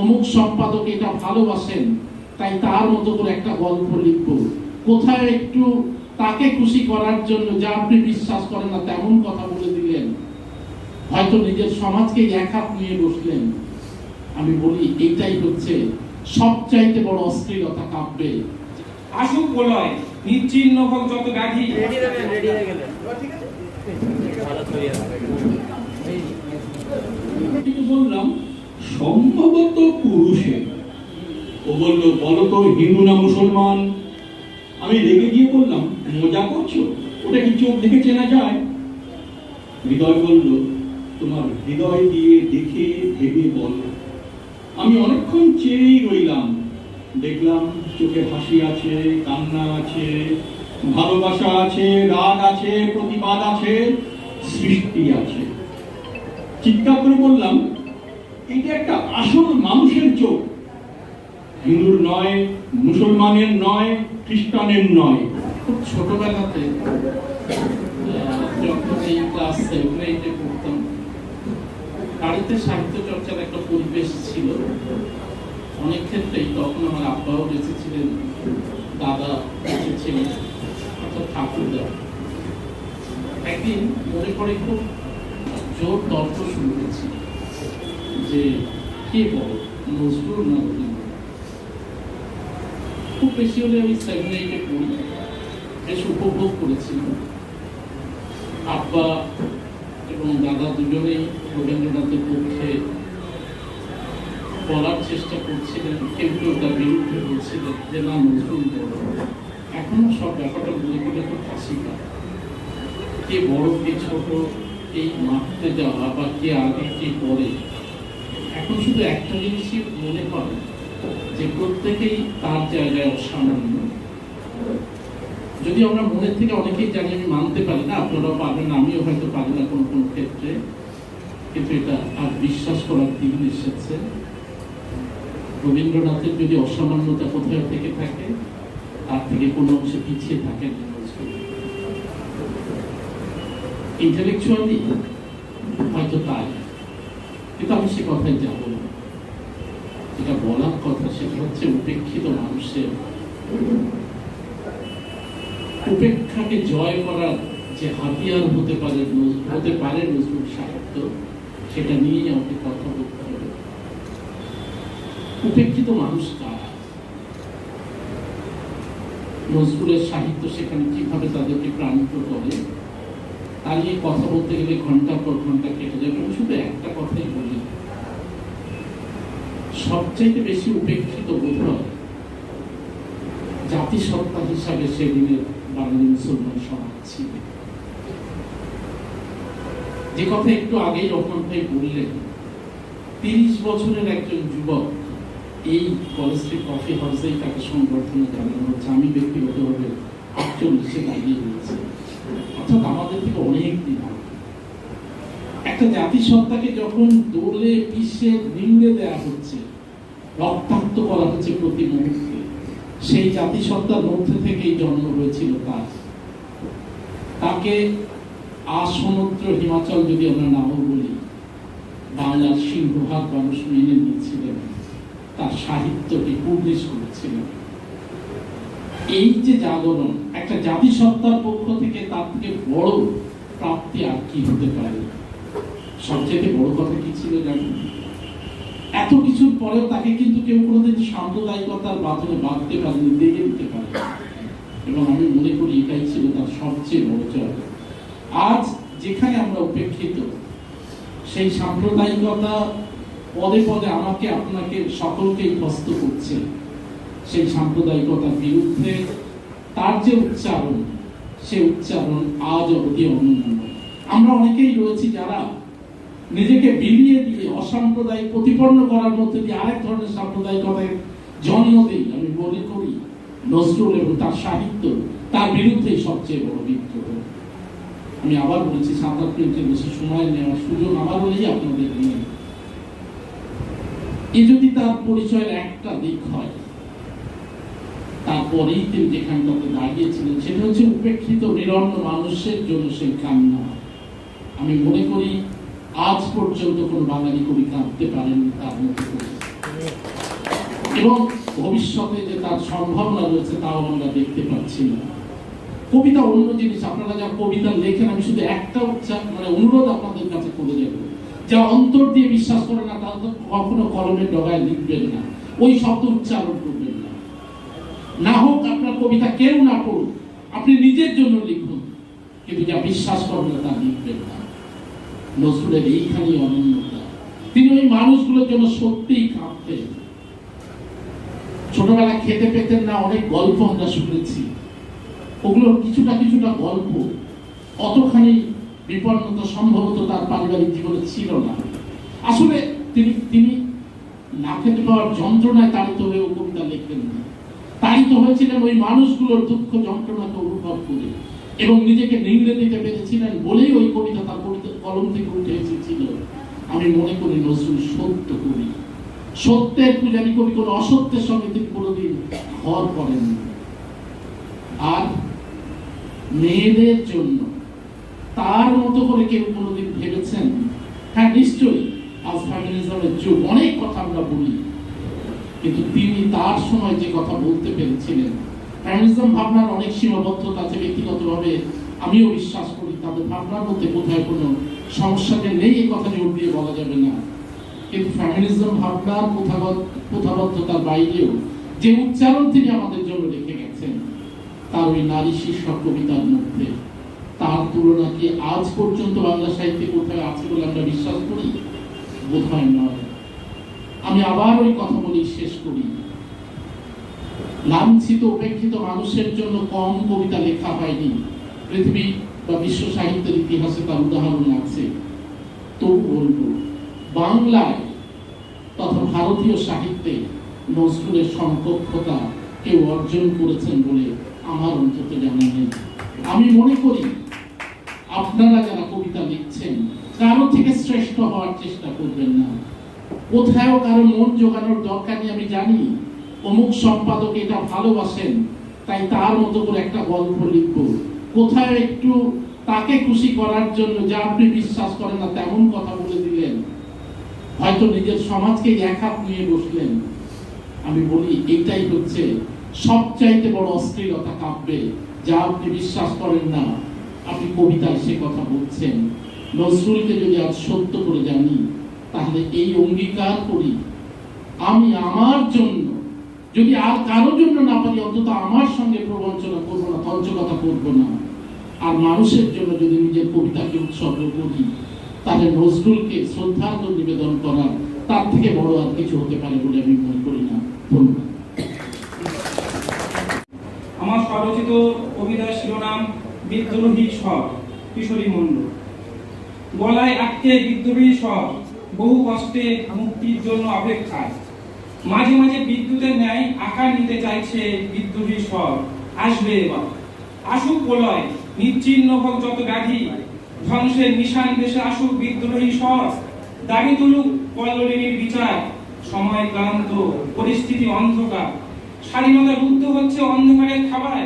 অমুক সম্পাদক এটা ভালোবাসেন, তাই তার মতো করে একটা গল্প লিখব, কোথায় একটু তাকে খুশি করার জন্য যা আপনি বিশ্বাস করেন না তেমন কথা বলে দিলেন, হয়তো নিজের সমাজকে এক হাত নিয়ে বসলেন। আমি বলি এইটাই হচ্ছে সবচাইতে বড় অশ্লীলতা কাব্যে। আসুক বলয় নিশ্চিহ্ন হোক যত ব্যাধি। বললাম সম্ভবত পুরুষে। ও বলল বলো তো হিন্দু না মুসলমান। আমি রেগে গিয়ে বললাম মজা করছো, ওটা কি চোখ দেখে চেনা যায়? হৃদয় বলল তোমার হৃদয় দিয়ে দেখে ভেবে বলো। আমি অনেকক্ষণ চেয়েই রইলাম, দেখলাম চোখে হাসি আছে, কান্না আছে, ভালোবাসা আছে, রাগ আছে, প্রতিবাদ আছে, সৃষ্টি আছে। চিৎকার করে বললাম এটা একটা আসল মানুষের চোখ, হিন্দুর নয়, মুসলমানের নয়, খ্রিস্টানের নয়। খুব ছোটবেলাতে যখন এই ক্লাস 7-8-এ পড়তাম, বাড়িতে সাহিত্য চর্চার একটা পরিবেশ ছিল। অনেক ক্ষেত্রেই তখন আমার আব্বাও বেঁচে ছিলেন, দাদা বেঁচে ছিলেন, অর্থাৎ ঠাকুরদা। একদিন মনে পড়ে খুব জোর তর্ক শুরু হয়েছে যে কে বড়, নজরুল না রবীন্দ্রনাথ। খুব বেশি হলে আমি 7-8-এ পড়ি, বেশ উপভোগ করেছিলাম। আব্বা এবং দাদা দুজনেই রবীন্দ্রনাথের পক্ষে বলার চেষ্টা করছিলেন, কেউ কেউ তার বিরুদ্ধে বলছিলেন যে না নজরুল বড়। এখনো সব ব্যাপারটা বলে গেলে খুব হাসি পায়। কে বড় কে ছোট এই মাপতে যাওয়া বা কে আগে কে পরে, এখন শুধু একটা জিনিসই মনে হয় যে প্রত্যেকেই তার জায়গায় অসামান্য। যদি আমরা মনের থেকে অনেকেই জানি, আমি মানতে পারি না, আপনারাও পারবেন না, আমিও হয়তো পারি না কোনো কোনো ক্ষেত্রে, কিন্তু এটা আর বিশ্বাস করার দিন এসেছে। রবীন্দ্রনাথের যদি অসামান্যতা কোথাও থেকে থাকে, তার থেকে কোনো অংশে পিছিয়ে থাকেন ইন্টেলেকচুয়ালি, হয়তো তাই, কিন্তু আমি সে কথায় যাব না। যেটা বলার কথা সেটা হচ্ছে উপেক্ষিত মানুষের উপেক্ষাকে জয় করার যে হাতিয়ার হতে পারে নজরুল সাহিত্য, সেটা নিয়েই আমাকে কথা বলতে হবে। উপেক্ষিত মানুষ কারা, নজরুলের সাহিত্য সেখানে কিভাবে তাদেরকে প্রাণিত করে, তা নিয়ে কথা বলতে গেলে ঘন্টার পর ঘন্টা কেটে যাবে। আমি শুধু একটা কথাই বলি, সবচাইতে বেশি উপেক্ষিত বোধ হয় জাতিসত্তা হিসাবে সেদিনের বাঙালি মুসলমান সমাজ ছিল। যে কথা একটু আগেই রহমান ভাই বললেন, 30 বছরের একজন যুবক এই কলেজ স্ট্রিট কফি হাউসেই তাকে সংবর্ধনা জানানো হচ্ছে। আমি ব্যক্তিগতভাবে 48-এ দাঁড়িয়ে রয়েছে, অর্থাৎ আমাদের থেকে অনেক দিন আগে। একটা জাতিসত্তাকে যখন দোলে পিষে নিংড়ে দেওয়া হচ্ছে, রক্তাক্ত করা হচ্ছে প্রতি মুহূর্তে, সেই জাতিসত্তার মধ্যে থেকেই জন্ম হয়েছিল তার। তাকে সমুদ্র হিমাচল যদি আমরা নাও বলি, বাংলার সিংহভাগ মানুষ মেনে নিয়েছিলেন, তার সাহিত্যকে পুলিশ করেছিলেন। এই যে জাগরণ, একটা জাতিসত্তার পক্ষ থেকে তার থেকে বড় প্রাপ্তি আর কি হতে পারে? সবচেয়ে বড় কথা কি ছিল জানেন? এত কিছুর পরেও তাকে কিন্তু কেউ কোনোদিন সাম্প্রদায়িকতার বাঁধনে বাঁধতে পারেনি, দেখে দিতে পারে। এবং আমি মনে করি এটাই ছিল তার সবচেয়ে বড় জয়। আজ যেখানে আমরা উপেক্ষিত, সেই সাম্প্রদায়িকতা পদে পদে আমাকে আপনাকে সকলকেই কষ্ট করছে। সেই সাম্প্রদায়িকতার বিরুদ্ধে তার যে উচ্চারণ, সে উচ্চারণ আজ অবধি অনন্য। আমরা অনেকেই রয়েছি যারা নিজেকে বিলিয়ে দিয়ে অসাম্প্রদায়িক প্রতিপন্ন করার মধ্যে দিয়ে আরেক ধরনের সাম্প্রদায়িকতার জন্ম দিই। আমি মনে করি নজরুল এবং তার সাহিত্য তার বিরুদ্ধেই সবচেয়ে বড় বিদ্রোহ। আমি আবার বলছি, 7-8 মিনিটের বেশি সময় নেওয়ার সুযোগ আমার হলেই আপনাদের নিয়ে। এ যদি তার পরিচয়ের একটা দিক হয়, তারপরেই তিনি যেখানটাতে দাঁড়িয়েছিলেন সেটা হচ্ছে উপেক্ষিত নিরন্ন মানুষের জন্য সেই কান্না। আমি মনে করি আজ পর্যন্ত কোনো বাঙালি কবি কাঁদতে পারেননি তার মতো করে। এবং ভবিষ্যতে যে তার সম্ভাবনা রয়েছে তাও আমরা দেখতে পাচ্ছি না। কবিতা অন্য জিনিস, আপনারা যা কবিতা লেখেন, আমি শুধু একটা অনুরোধ আপনাদের কাছে করে যাব, যা অন্তর দিয়ে বিশ্বাস করে না তারা তো কখনো কলমের ডগায় লিখবেন না, ওই শব্দ উচ্চারণ করবেন না। না হোক আপনার কবিতা কেউ না পড়ুক, আপনি নিজের জন্য লিখুন, কিন্তু যা বিশ্বাস করবেন না তা লিখবেন না। নজরুলের এইখানেই অনন্যতা। তিনি ওই মানুষগুলোর জন্য সত্যিই কাঁদতেন। ছোটবেলা খেতে পেতেন না, অনেক গল্প আমরা শুনেছি, ওগুলোর কিছুটা কিছুটা গল্প। অতখানি বিপন্নতা সম্ভবত তার পারিবারিক জীবনে ছিল না। আসলে তিনি না খেতে পাওয়ার যন্ত্রণায় তাড়িত হয়েও কবিতা লিখতেন না, তাড়িত হয়েছিলেন ওই মানুষগুলোর দুঃখ যন্ত্রণাকে অনুভব করে, এবং নিজেকে নিংড়ে দিতে পেরেছিলেন বলেই ওই কবিতা তার কলম থেকে উঠে এসেছিল। আমি মনে করি নজরুল সত্য কবি, সত্যের পূজারী কবি, কোন অসত্যের সঙ্গে তিনি কোনোদিন ঘর করেন। আর মেয়েদের জন্য তার মতো করে কেউ কোনোদিন ভেবেছেন? হ্যাঁ, নিশ্চয়ই। আজ ফেমিনিজমের যুগ, অনেক কথা আমরা বলি, কিন্তু তিনি তার সময় যে কথা বলতে পেরেছিলেন, ফেমিনিজম ভাবনার অনেক সীমাবদ্ধতা আছে, ব্যক্তিগতভাবে আমিও বিশ্বাস করি তাদের ভাবনার মধ্যে কোথায় কোনো সমস্যা যে নেই এই কথা জোর দিয়ে বলা যাবে না, কিন্তু ফেমিনিজম ভাবনার প্রথাবদ্ধতার বাইরেও যে উচ্চারণ তিনি আমাদের জন্য রেখে গেছেন, তার ওই নারী শীর্ষক কবিতার মধ্যে তার তুলনা কি আজ পর্যন্ত বাংলা সাহিত্যে কোথায় আছে বলে আমরা বিশ্বাস করি? বোধহয় নয়। আমি আবার ওই কথা বলি, শেষ করি। লাঞ্ছিত উপেক্ষিত মানুষের জন্য কম কবিতা লেখা হয়নি, পৃথিবী বা বিশ্ব সাহিত্যের ইতিহাসে তার উদাহরণ আছে। তবু বলবো, বাংলায় তথা ভারতীয় সাহিত্যে নজরুলের সমকক্ষতা কেউ অর্জন করেছেন বলে আমার অন্তত জানা নেই। আমি মনে করি আপনারা যারা কবিতা লিখছেন, কারো থেকে শ্রেষ্ঠ হওয়ার চেষ্টা করবেন না। কোথাও কারো মন জোগানোর দরকার নেই। আমি জানি অমুক সম্পাদক এটা ভালোবাসেন, তাই তার মতো করে একটা গল্প লিখব। কোথাও একটু তাকে খুশি করার জন্য যা আপনি বিশ্বাস করেন না তেমন কথা বলে দিলেন, হয়তো নিজের সমাজকে এক হাত নিয়ে বসলেন। আমি বলি, এটাই হচ্ছে সবচাইতে বড় অশ্লীলতা কাব্যে, যা আপনি বিশ্বাস করেন না, আপনি কবিতায় সে কথা বলছেন। নজরুলকে যদি আজ সত্য করে জানি, তাহলে এই অঙ্গীকার করি, আমি আমার জন্য, যদি আর কারোর জন্য না পারি, অন্তত আমার সঙ্গে প্রবঞ্চনা করবো না, তঞ্চকতা করবো না। আর মানুষের জন্য যদি নিজের কবিতাকে উৎসর্গ করি, তাহলে নজরুলকে শ্রদ্ধার্ঘ্য নিবেদন করা তার থেকে বড় আর কিছু হতে পারে বলে আমি মনে করি না। ধন্যবাদ। আমার স্বরচিত কবিতার শিরোনাম বিদ্রোহী স্বর, কিশোরী মণ্ডল। গলায় আটকে বিদ্রোহী স্বর, বহু কষ্টে মুক্তির জন্য অপেক্ষায়। মাঝে মাঝে বিদ্যুতের ন্যায় আকার নিতে চাইছে বিদ্রোহী স্বর। আসবে এবার, আসুক প্রলয়, নিচ্ছিন্ন হোক যত ব্যাধি, ধ্বংসের নিশান দেশে আসুক বিদ্রোহী স্বর। দাবি তুলুক কল্লোলিনীর বিচার, সময় ক্লান্ত, পরিস্থিতি অন্ধকার। স্বাধীনতা রুদ্ধ হচ্ছে অন্ধকারের খাবার,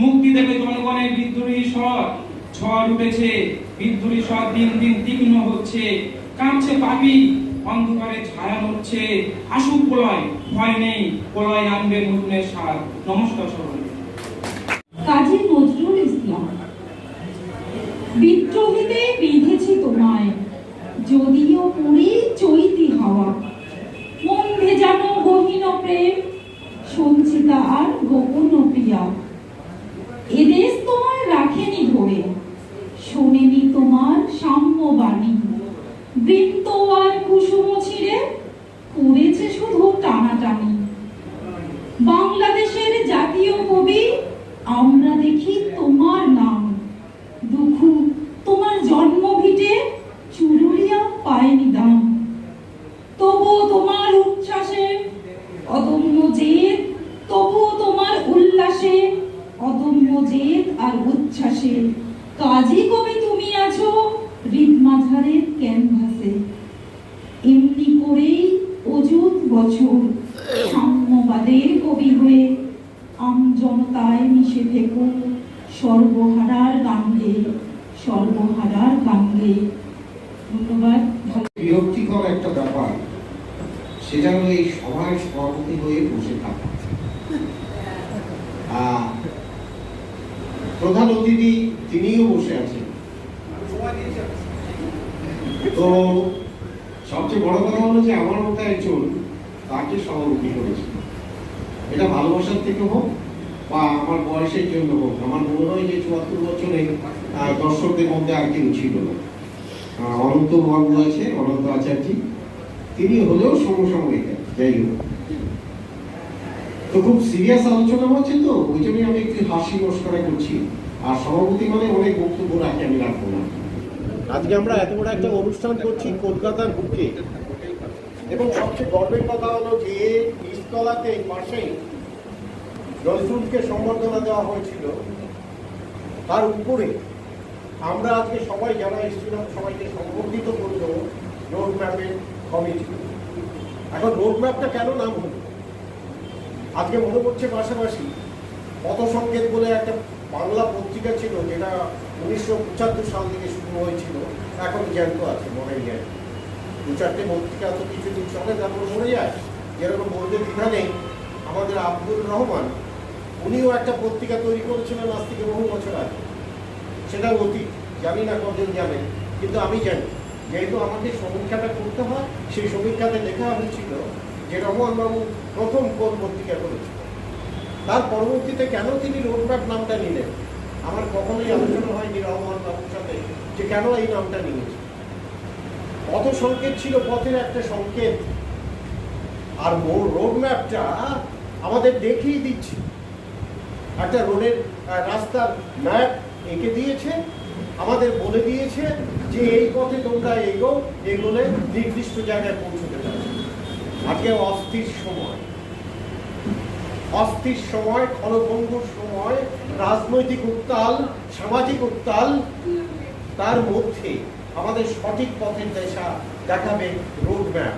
মুক্তি দেবে জনগণের বিদ্রোহী স্বর। ঝড় উঠেছে, বিদ্রোহী স্বর দিন দিন তীক্ষ্ণ হচ্ছে, কাঁপছে পাপি, অন্ধকারে ছায়া হচ্ছে। আসুক প্রলয়, ভয় নেই, প্রলয় আনবে নতুনের সার। নমস্কার সবাই। কাজী নজরুল ইসলাম। বিদ্রোহীতে বেঁধেছি তোমায়, যদিও পুরী চৈতি হাওয়া। মন ভেজানো গহীন প্রেম, সঞ্চিতা আর গোপন প্রিয়া। এদেশ তোমার রাখেনি ধরে, শোনেনি তোমার সাম্যবাণী। বৃত্ত আর কুসুম ছিঁড়ে করেছে শুধু টানাটানি। বাংলাদেশের জাতীয় কবি আমরা দেখি তোমার নাম। দুঃখু তোমার জন্ম ভিটে চুরুলিয়া পায়নি দাম। তবুও তোমার উচ্ছ্বাসে অদম্য জেদ, তবুও তোমার উল্লাসে অদম্য জেদ আর উচ্ছ্বাসে। কাজী কবি তুমি আছো হৃদমাঝারের ক্যানভাসে। এমনি করেই অযুত বছর সাম্যবাদের কবি হয়ে আমজনতায় মিশে থেকো সর্বহারার গাঙ্গে, সর্বহারার গাঙ্গে। ধন্যবাদ। বিরক্তিকর একটা ব্যাপার, সেটা হলো এই সভায় সভাপতি হয়ে বসে থাকা। প্রধান অতিথি তিনিও বসে আছেন। তো সবচেয়ে বড় কথা হলো যে আমার মতো একজন তাকে সভাপতি করেছে। এটা ভালোবাসার থেকে হোক বা আমার বয়সের জন্য হোক, আমার মনে হয় যে ৭৪ বছরে দর্শকদের মধ্যে আর কেউ ছিল না। অনন্ত বাবু আছে, অনন্ত আচার্য, তিনি হলেও সমসাময়িক। যাই হোক, তো খুব সিরিয়াস আলোচনা হচ্ছে, তো ওই জন্যই আমি একটু হাসি মস্করা করছি। আর সভাপতি মানে অনেক বক্তব্য রাখি, আমি রাখবো না। আজকে আমরা এত বড় একটা অনুষ্ঠান করছি কলকাতার বুকে, এবং সবচেয়ে গর্বের কথা হলো যে ইস্টতলাতে পাশেই নজরুলকে সম্বর্ধনা দেওয়া হয়েছিল, তার উপরে আমরা আজকে সবাই যারা এসেছিলাম সবাইকে সম্বর্ধিত করলো রোড ম্যাপের কমিটি। এখন রোড ম্যাপটা কেন নাম হলো আজকে মনে করছে, পাশাপাশি পথসংকেত বলে একটা বাংলা পত্রিকা ছিল, যেটা 1975 সাল থেকে শুরু হয়েছিল, এখন জ্যান্ত আছে, মনে যায়। 2-4টে পত্রিকা তো কিছুদিন চলে, তারপর মরে যায়। যেরকম বলতে দ্বিধা নেই, আমাদের আব্দুর রহমান উনিও একটা পত্রিকা তৈরি করেছিলেন আজ থেকে বহু বছর আগে। সেটা অতীত, জানি না কজন জানেন, কিন্তু আমি জানি। যেহেতু আমাকে সমীক্ষাটা করতে হয়, সেই সমীক্ষাতে লেখা হয়েছিল যে রহমানবাবু প্রথম কোন পত্রিকা করেছিল। তার পরবর্তীতে কেন তিনি রোডম্যাপ নামটা নিলেন, আমার কখনোই আলোচনা হয়নি রহমানবাবুর সাথে যে কেন এই নামটা নিয়েছে। পথ সংকেত ছিল পথের একটা সংকেত, আর রোডম্যাপটা আমাদের দেখিয়ে দিচ্ছে, একটা রোডের রাস্তার ম্যাপ এঁকে দিয়েছে, আমাদের বলে দিয়েছে যে এই পথে তোমরা এগোলে নির্দিষ্ট জায়গায় পৌঁছতে পারবে। আজকে অস্থির সময়, ক্ষণভঙ্গুর সময়, রাজনৈতিক উত্তাল, সামাজিক উত্তাল, তার মধ্যে আমাদের সঠিক পথের দিশা দেখাবে রোড ম্যাপ।